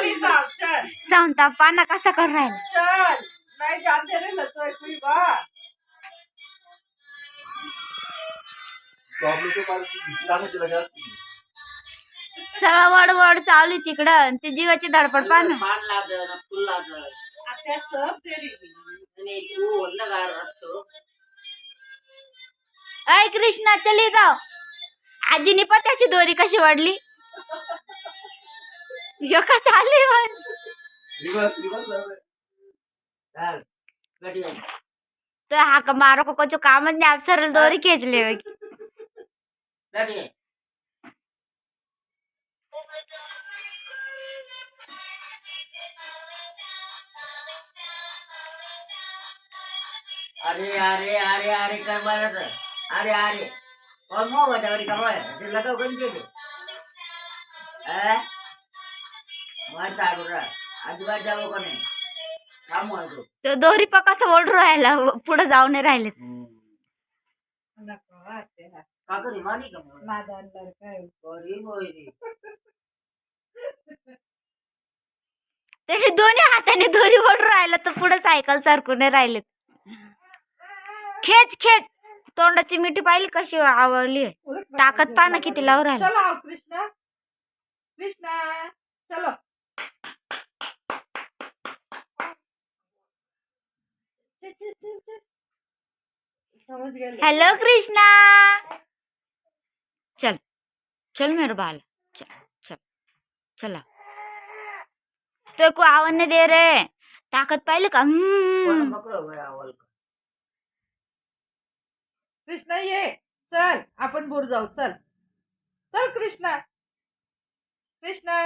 चल इधर आओ, चल सांगता पाना कसा कर राहिला. चल नहीं जानते रे लतो कोई बा प्रॉब्लम तो पार लाना चला गया सरळ वडवड चालू आहे तिकडं आणि ते जीवाची धडपड पाना. पान लागल फुल लागल आत्या सब तेरी आणि तू लगा असतो. अय कृष्णा चली जाओ. आजीने पण त्याची दोरी कशी वाढली. ह्यो का चालू आहे माणूस. रिवर्स रिवर्स चल गडी तो हा का मारो को कुछ काम नहीं. आप सरल दोरी खींच ले. गडी अरे अरे अरे अरे काय बोलत अरे अरे और मो बजा गडी करो है लगाओ गडी के मार चालू रहा अजिबात जावं का नाही काम आहे तो. तो दोरी पण कसं ओढ राहिला पुढे जाऊ नाही राहिले. नको आत्या का करी मानी का मग माझा अंदर काय बरी मोयरी त्याने दोन्ही हाताने दोरी ओढ राहिला तर पुढे सायकल सरकून नाही राहिले. खेच खेच तोंडाची मिठी पाहिली कशी आवडली. ताकद पाना किती लावून राहिली. चलो आओ कृष्णा कृष्णा चलो समझ गए हेलो कृष्णा. चल चल मेरे बाल चल चल चला. तो को आवन नहीं दे रे. ताकद पाहिली का. कोण पकडो गया आवल कृष्णा ये चल आपण बोर जाऊ चल चल कृष्णा कृष्णा